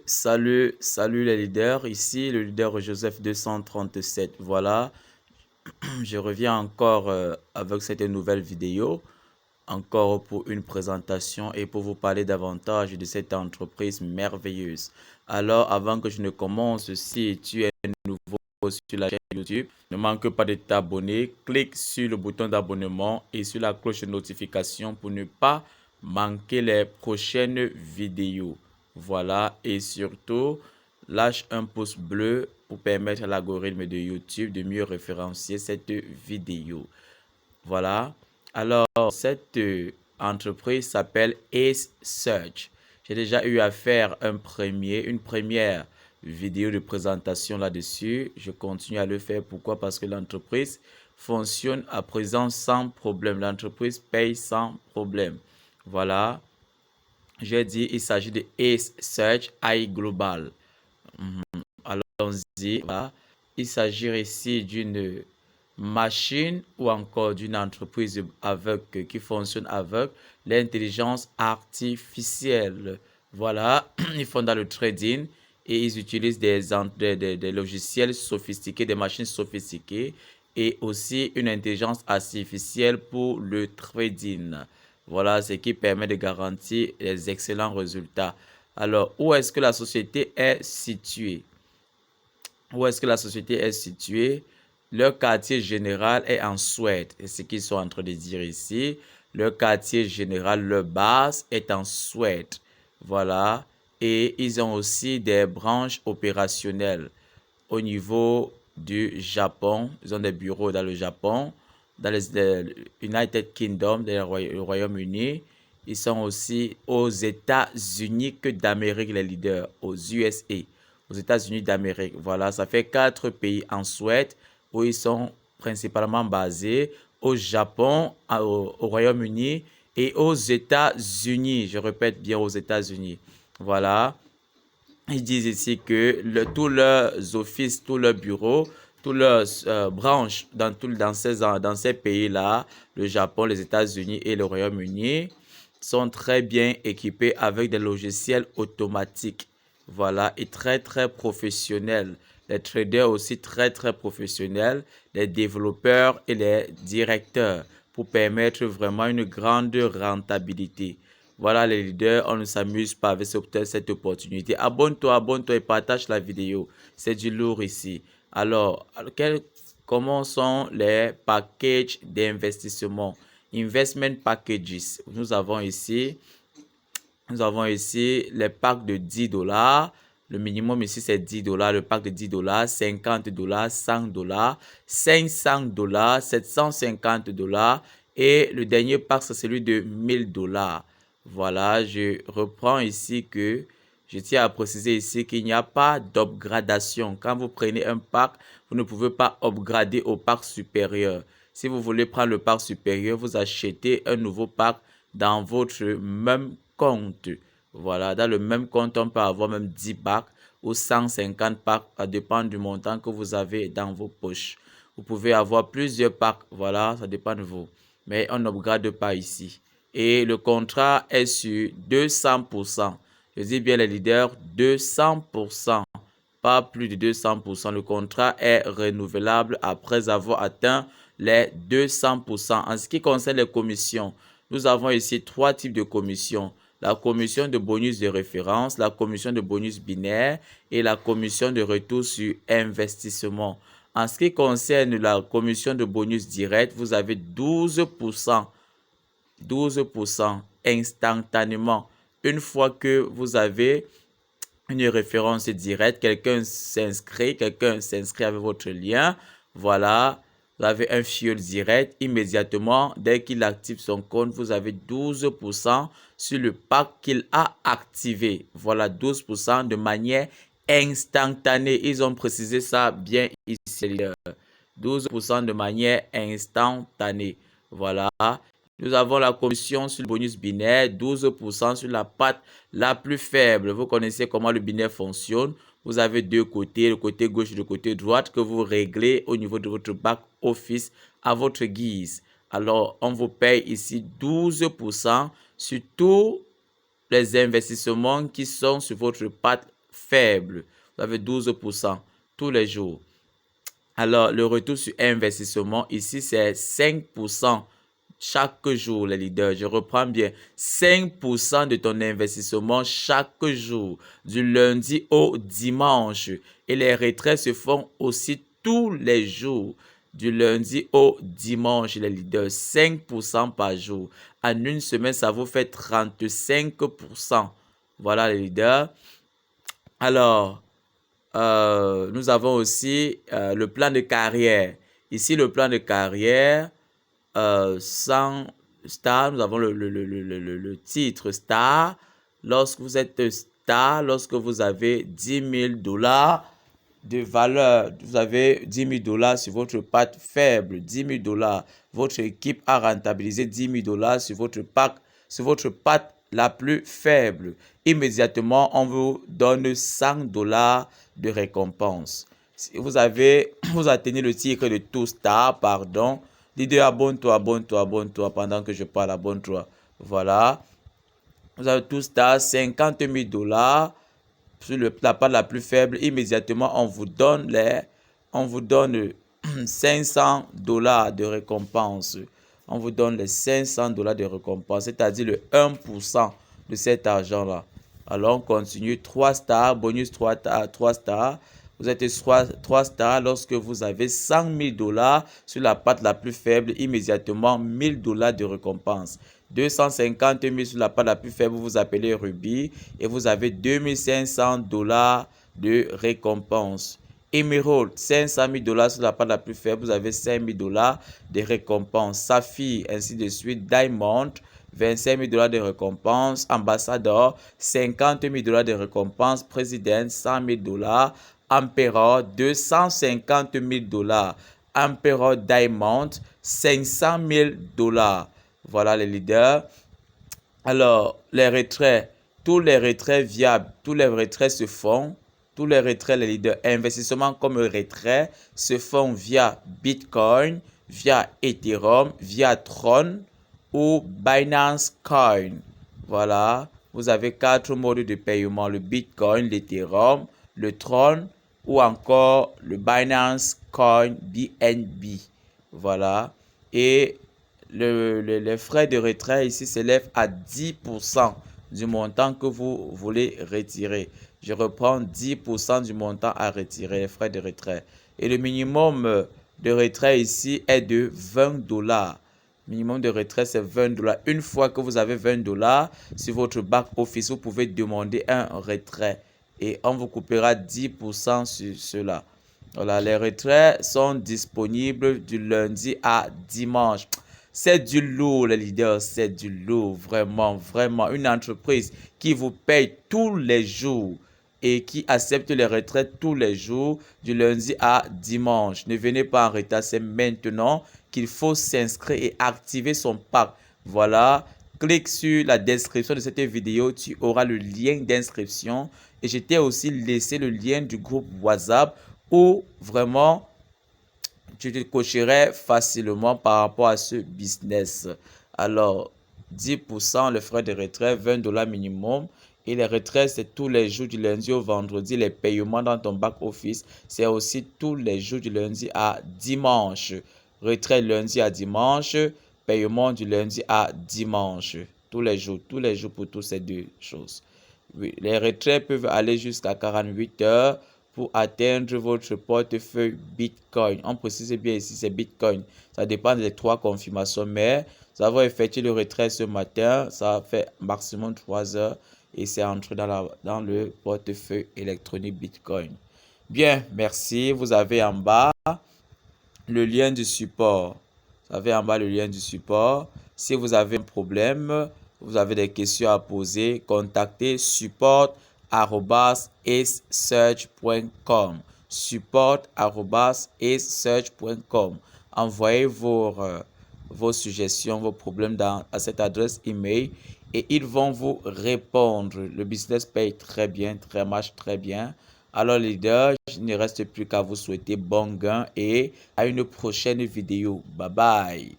Salut les leaders. Ici, le leader Joseph 237. Voilà, je reviens encore avec cette nouvelle vidéo, encore pour une présentation et pour vous parler davantage de cette entreprise merveilleuse. Alors, avant que je ne commence, si tu es nouveau sur la chaîne YouTube, ne manque pas de t'abonner. Clique sur le bouton d'abonnement et sur la cloche de notification pour ne pas manquer les prochaines vidéos. Voilà, et surtout, lâche un pouce bleu pour permettre à l'algorithme de YouTube de mieux référencier cette vidéo. Voilà. Alors, cette entreprise s'appelle Ace Search. J'ai déjà eu à faire une première vidéo de présentation là-dessus. Je continue à le faire. Pourquoi? Parce que l'entreprise fonctionne à présent sans problème. L'entreprise paye sans problème. Voilà. J'ai dit, il s'agit de Ace Search AI Global. Allons-y. Voilà. Il s'agit ici d'une machine ou encore d'une entreprise qui fonctionne avec l'intelligence artificielle. Voilà, ils font dans le trading et ils utilisent des logiciels sophistiqués, des machines sophistiquées et aussi une intelligence artificielle pour le trading. Voilà, ce qui permet de garantir les excellents résultats. Alors, où est-ce que la société est située? Où est-ce que la société est située? Leur quartier général est en Suède. C'est ce qu'ils sont en train de dire ici. Leur quartier général, leur base est en Suède. Voilà. Et ils ont aussi des branches opérationnelles au niveau du Japon. Ils ont des bureaux dans le Japon, dans les United Kingdom, dans le Royaume-Uni. Ils sont aussi aux États-Unis d'Amérique, les leaders, aux USA, aux États-Unis d'Amérique. Voilà, ça fait 4 pays en Suède où ils sont principalement basés, au Japon, au Royaume-Uni et aux États-Unis. Je répète bien, aux États-Unis. Voilà. Ils disent ici que tous leurs offices, tous leurs bureaux, toutes leurs branches dans ces pays-là, le Japon, les États-Unis et le Royaume-Uni, sont très bien équipés avec des logiciels automatiques. Voilà, et très très professionnels. Les traders aussi très très professionnels, les développeurs et les directeurs pour permettre vraiment une grande rentabilité. Voilà les leaders, on ne s'amuse pas avec cette opportunité. Abonne-toi et partage la vidéo. C'est du lourd ici. Alors, comment sont les packages d'investissement? Investment packages. Nous avons ici les packs de 10 dollars. Le minimum ici, c'est 10 dollars. Le pack de 10 dollars, 50 dollars, 100 dollars, 500 dollars, 750 dollars. Et le dernier pack, c'est celui de 1000 dollars. Voilà, je reprends ici que je tiens à préciser ici qu'il n'y a pas d'upgradation. Quand vous prenez un pack, vous ne pouvez pas upgrader au pack supérieur. Si vous voulez prendre le pack supérieur, vous achetez un nouveau pack dans votre même compte. Voilà, dans le même compte, on peut avoir même 10 packs ou 150 packs, ça dépend du montant que vous avez dans vos poches. Vous pouvez avoir plusieurs packs, voilà, ça dépend de vous. Mais on n'upgrade pas ici. Et le contrat est sur 200%. Je dis bien les leaders, 200%, pas plus de 200%. Le contrat est renouvelable après avoir atteint les 200%. En ce qui concerne les commissions, nous avons ici 3 types de commissions. La commission de bonus de référence, la commission de bonus binaire et la commission de retour sur investissement. En ce qui concerne la commission de bonus direct, vous avez 12%. 12% instantanément. Une fois que vous avez une référence directe, quelqu'un s'inscrit avec votre lien, voilà, vous avez un fuel direct, immédiatement, dès qu'il active son compte, vous avez 12% sur le pack qu'il a activé. Voilà, 12% de manière instantanée. Ils ont précisé ça bien ici. 12% de manière instantanée. Voilà. Nous avons la commission sur le bonus binaire, 12% sur la patte la plus faible. Vous connaissez comment le binaire fonctionne. Vous avez deux côtés, le côté gauche et le côté droite, que vous réglez au niveau de votre back office à votre guise. Alors, on vous paye ici 12% sur tous les investissements qui sont sur votre patte faible. Vous avez 12% tous les jours. Alors, le retour sur investissement, ici, c'est 5% chaque jour, les leaders. Je reprends bien. 5% de ton investissement chaque jour, du lundi au dimanche. Et les retraits se font aussi tous les jours, du lundi au dimanche, les leaders. 5% par jour. En une semaine, ça vous fait 35%. Voilà, les leaders. Alors, nous avons aussi le plan de carrière. Ici, le plan de carrière, sans star, nous avons le titre star. Lorsque vous êtes star, lorsque vous avez 10 000 dollars de valeur, vous avez 10 000 dollars sur votre patte faible, 10 000 dollars. Votre équipe a rentabilisé 10 000 dollars sur votre patte la plus faible. Immédiatement, on vous donne 100 dollars de récompense. Si vous atteignez le titre de tout star, pardon, leader, abonne-toi pendant que je parle, abonne-toi. Voilà. Vous avez tout star, 50 000 dollars sur la part la plus faible. Immédiatement, on vous donne 500 dollars de récompense. On vous donne les 500 dollars de récompense, c'est-à-dire le 1% de cet argent-là. Alors, on continue. 3 stars, bonus 3 stars. Vous êtes 3 stars lorsque vous avez 100 000 dollars sur la patte la plus faible, immédiatement 1000 dollars de récompense. 250 000 sur la patte la plus faible, vous appelez Ruby et vous avez 2500 dollars de récompense. Emerald, 500 000 dollars sur la patte la plus faible, vous avez 5 000 dollars de récompense. Saphir, ainsi de suite. Diamond, 25 000 dollars de récompense. Ambassador, 50 000 dollars de récompense. Président, 100 000 dollars. Emperor, 250 000 dollars. Emperor Diamond, 500 000 dollars. Voilà les leaders. Alors, les retraits, tous les retraits viables, tous les retraits se font. Tous les retraits, les leaders, investissements comme retrait se font via Bitcoin, via Ethereum, via Tron ou Binance Coin. Voilà, vous avez 4 modes de paiement, le Bitcoin, l'Ethereum, le Tron ou encore le Binance Coin BNB. Voilà, et les frais de retrait ici s'élèvent à 10% du montant que vous voulez retirer. Je reprends 10% du montant à retirer, les frais de retrait. Et le minimum de retrait ici est de 20 dollars. Minimum de retrait, c'est 20 dollars. Une fois que vous avez 20 dollars sur votre back office, vous pouvez demander un retrait. Et on vous coupera 10% sur cela. Voilà, les retraits sont disponibles du lundi à dimanche. C'est du lourd, les leaders, c'est du lourd, vraiment, vraiment. Une entreprise qui vous paye tous les jours et qui accepte les retraites tous les jours, du lundi à dimanche. Ne venez pas en retard, c'est maintenant qu'il faut s'inscrire et activer son pack. Voilà, clique sur la description de cette vidéo, tu auras le lien d'inscription. Et je t'ai aussi laissé le lien du groupe WhatsApp où vraiment tu te cocherais facilement par rapport à ce business. Alors, 10% les frais de retrait, 20 dollars minimum. Et les retraits, c'est tous les jours du lundi au vendredi. Les paiements dans ton back office, c'est aussi tous les jours du lundi à dimanche. Retrait lundi à dimanche, paiement du lundi à dimanche. Tous les jours pour toutes ces deux choses. Oui, les retraits peuvent aller jusqu'à 48 heures pour atteindre votre portefeuille Bitcoin. On précise bien ici, c'est Bitcoin. Ça dépend des 3 confirmations, mais nous avons effectué le retrait ce matin. Ça fait maximum 3 heures et c'est entré dans le portefeuille électronique Bitcoin. Bien, merci. Vous avez en bas le lien du support. Vous avez en bas le lien du support. Si vous avez un problème, vous avez des questions à poser, contactez support@acesearch.com. support@acesearch.com. Envoyez vos suggestions, vos problèmes à cette adresse email et ils vont vous répondre. Le business paye très bien, marche très bien. Alors leader, il ne reste plus qu'à vous souhaiter bon gain et à une prochaine vidéo. Bye bye.